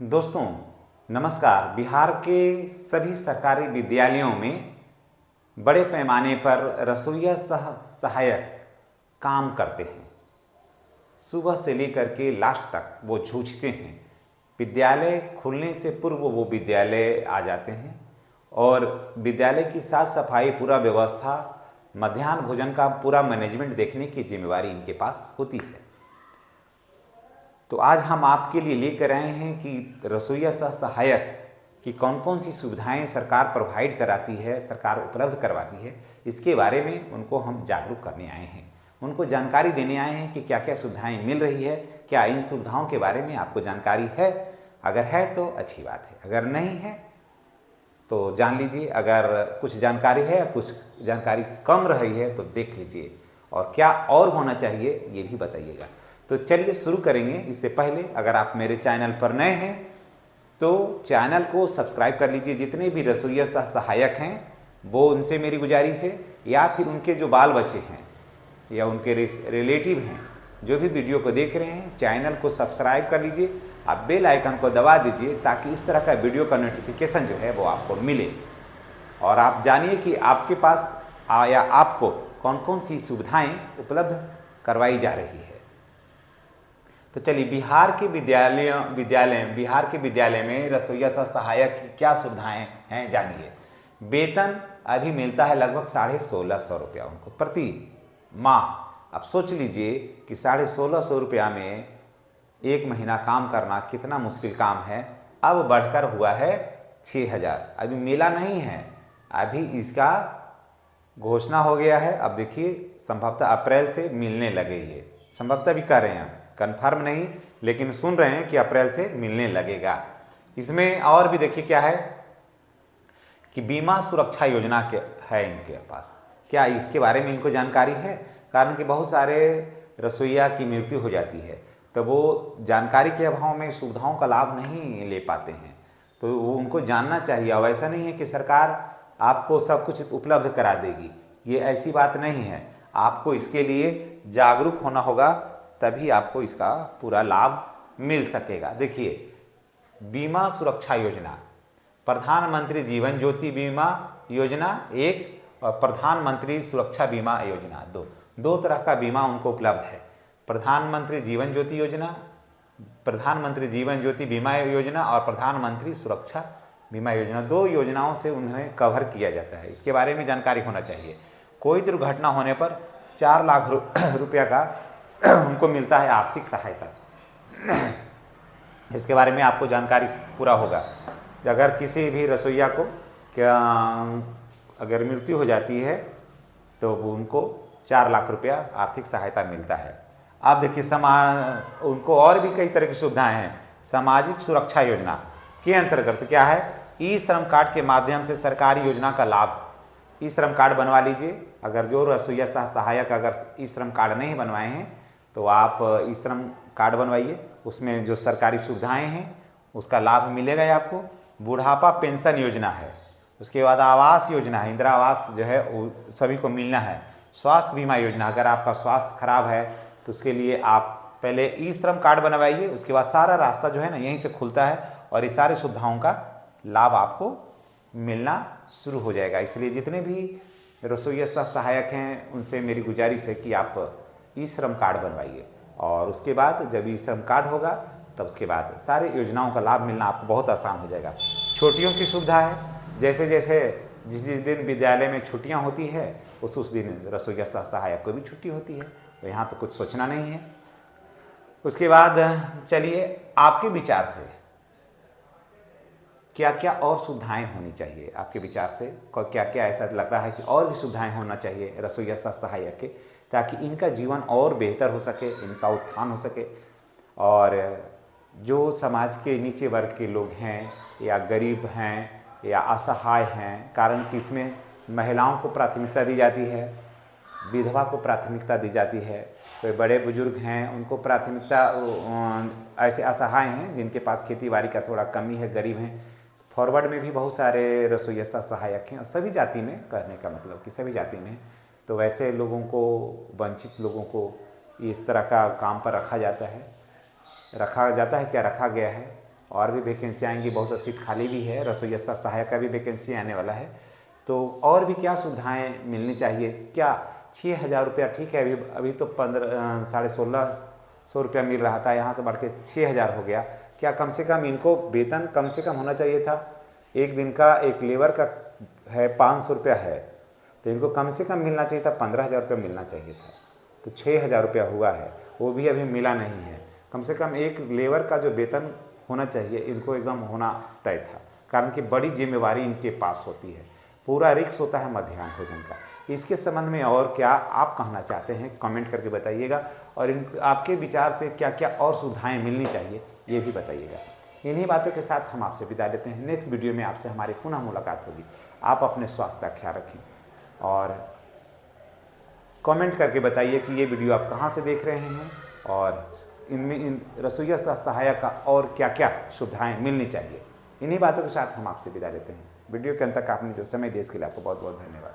दोस्तों नमस्कार। बिहार के सभी सरकारी विद्यालयों में बड़े पैमाने पर रसोइया सहायक काम करते हैं। सुबह से लेकर के लास्ट तक वो जूझते हैं। विद्यालय खुलने से पूर्व वो विद्यालय आ जाते हैं और विद्यालय की साफ सफाई, पूरा व्यवस्था, मध्याह्न भोजन का पूरा मैनेजमेंट देखने की जिम्मेवारी इनके पास होती है। तो आज हम आपके लिए लेकर आए हैं कि रसोइया सहायक की कौन कौन सी सुविधाएं सरकार प्रोवाइड कराती है, सरकार उपलब्ध करवाती है, इसके बारे में उनको हम जागरूक करने आए हैं। उनको जानकारी देने आए हैं कि क्या क्या सुविधाएं मिल रही है, क्या इन सुविधाओं के बारे में आपको जानकारी है। अगर है तो अच्छी बात है, अगर नहीं है तो जान लीजिए। अगर कुछ जानकारी है, कुछ जानकारी कम रही है तो देख लीजिए, और क्या और होना चाहिए ये भी बताइएगा। तो चलिए शुरू करेंगे। इससे पहले अगर आप मेरे चैनल पर नए हैं तो चैनल को सब्सक्राइब कर लीजिए। जितने भी रसोइया सहायक हैं वो, उनसे मेरी गुजारिश है, या फिर उनके जो बाल बच्चे हैं या उनके रिलेटिव हैं जो भी वीडियो को देख रहे हैं, चैनल को सब्सक्राइब कर लीजिए। आप बेल आइकन को दबा दीजिए ताकि इस तरह का वीडियो का नोटिफिकेशन जो है वो आपको मिले और आप जानिए कि आपके पास या आपको कौन कौन सी सुविधाएं उपलब्ध करवाई जा रही है। तो चलिए, बिहार के विद्यालय में रसोइया सहायक की क्या सुविधाएं हैं जानिए। वेतन अभी मिलता है लगभग 1650 रुपया उनको प्रति माह। अब सोच लीजिए कि 1650 रुपया में एक महीना काम करना कितना मुश्किल काम है। अब बढ़कर हुआ है 6000। अभी मिला नहीं है, अभी इसका घोषणा हो गया है। अब देखिए, संभवतः अप्रैल से मिलने लगे। ये संभवतः भी कर रहे हैं, कंफर्म नहीं, लेकिन सुन रहे हैं कि अप्रैल से मिलने लगेगा। इसमें और भी देखिए क्या है कि बीमा सुरक्षा योजना के है इनके पास। क्या इसके बारे में इनको जानकारी है? कारण कि बहुत सारे रसोइया की मृत्यु हो जाती है तो वो जानकारी के अभाव में सुविधाओं का लाभ नहीं ले पाते हैं, तो वो उनको जानना चाहिए। अब ऐसा नहीं है कि सरकार आपको सब कुछ उपलब्ध करा देगी, ये ऐसी बात नहीं है। आपको इसके लिए जागरूक होना होगा, तभी आपको इसका पूरा लाभ मिल सकेगा। देखिए, बीमा सुरक्षा योजना, प्रधानमंत्री जीवन ज्योति बीमा योजना एक और प्रधानमंत्री सुरक्षा बीमा योजना दो तरह का बीमा उनको उपलब्ध है। प्रधानमंत्री जीवन ज्योति योजना, प्रधानमंत्री जीवन ज्योति बीमा योजना और प्रधानमंत्री सुरक्षा बीमा योजना, दो योजनाओं से उन्हें कवर किया जाता है। इसके बारे में जानकारी होना चाहिए। कोई दुर्घटना होने पर 4 लाख रुपया का उनको मिलता है आर्थिक सहायता। इसके बारे में आपको जानकारी पूरा होगा। अगर किसी भी रसोइया को क्या अगर मृत्यु हो जाती है तो उनको 4 लाख रुपया आर्थिक सहायता मिलता है। आप देखिए, उनको और भी कई तरह की सुविधाएं हैं। सामाजिक सुरक्षा योजना के अंतर्गत क्या है, ई श्रम कार्ड के माध्यम से सरकारी योजना का लाभ, ई श्रम कार्ड बनवा लीजिए। अगर जो रसोइया सहायक अगर ई श्रम कार्ड नहीं बनवाए हैं तो आप ई श्रम कार्ड बनवाइए। उसमें जो सरकारी सुविधाएं हैं उसका लाभ मिलेगा आपको। बुढ़ापा पेंशन योजना है, उसके बाद आवास योजना है, इंदिरा आवास जो है वो सभी को मिलना है। स्वास्थ्य बीमा योजना, अगर आपका स्वास्थ्य खराब है तो उसके लिए आप पहले ई श्रम कार्ड बनवाइए, उसके बाद सारा रास्ता जो है ना यहीं से खुलता है और ये सारी सुविधाओं का लाभ आपको मिलना शुरू हो जाएगा। इसलिए जितने भी रसोइया सहायक हैं उनसे मेरी गुजारिश है कि आप ई श्रम कार्ड बनवाइए, और उसके बाद जब ई श्रम कार्ड होगा तब उसके बाद सारे योजनाओं का लाभ मिलना आपको बहुत आसान हो जाएगा। छुट्टियों की सुविधा है, जैसे जैसे जिस दिन विद्यालय में छुट्टियां होती है उस दिन रसोइया सहायक को भी छुट्टी होती है, तो यहाँ तो कुछ सोचना नहीं है। उसके बाद चलिए, आपके विचार से क्या क्या और सुविधाएं होनी चाहिए? आपके विचार से क्या क्या ऐसा लग रहा है कि और भी सुविधाएं होना चाहिए रसोइया सहायक के, ताकि इनका जीवन और बेहतर हो सके, इनका उत्थान हो सके, और जो समाज के नीचे वर्ग के लोग हैं या गरीब हैं या असहाय हैं, कारण कि इसमें महिलाओं को प्राथमिकता दी जाती है, विधवा को प्राथमिकता दी जाती है, कोई बड़े बुजुर्ग हैं उनको प्राथमिकता, ऐसे असहाय हैं जिनके पास खेती बाड़ी का थोड़ा कमी है, गरीब हैं। फॉरवर्ड में भी बहुत सारे रसोइया सहायक हैं, सभी जाति में, कहने का मतलब कि सभी जाति में। तो वैसे लोगों को, वंचित लोगों को इस तरह का काम पर रखा जाता है क्या रखा गया है और भी वैकेंसी आएंगी, बहुत सा सीट खाली भी है, रसोईया सहायक का भी वैकेंसी आने वाला है। तो और भी क्या सुविधाएं मिलनी चाहिए? क्या 6,000 रुपया ठीक है, अभी तो 16,500 रुपया मिल रहा था, यहाँ से बढ़ के 6,000 हो गया। क्या कम से कम इनको वेतन कम से कम होना चाहिए था? एक दिन का एक लेबर का है 500 रुपया है, तो इनको कम से कम मिलना चाहिए था 15,000 रुपया मिलना चाहिए था। तो 6,000 रुपया हुआ है, वो भी अभी मिला नहीं है। कम से कम एक लेबर का जो वेतन होना चाहिए इनको एकदम होना तय था, कारण कि बड़ी जिम्मेवारी इनके पास होती है, पूरा रिस्क होता है मध्याह्न भोजन का। इसके संबंध में और क्या आप कहना चाहते हैं कमेंट करके बताइएगा, और आपके विचार से क्या क्या और सुविधाएं मिलनी चाहिए ये भी बताइएगा। इन्हीं बातों के साथ हम आपसे विदा लेते हैं। नेक्स्ट वीडियो में आपसे हमारी पुनः मुलाकात होगी। आप अपने स्वास्थ्य का ख्याल रखें और कमेंट करके बताइए कि ये वीडियो आप कहाँ से देख रहे हैं और इन रसोईया सहायक का और क्या क्या सुविधाएं मिलनी चाहिए। इन्हीं बातों के साथ हम आपसे विदा लेते हैं। वीडियो के अंत तक आपने जो समय दिया इसके लिए आपको बहुत बहुत धन्यवाद।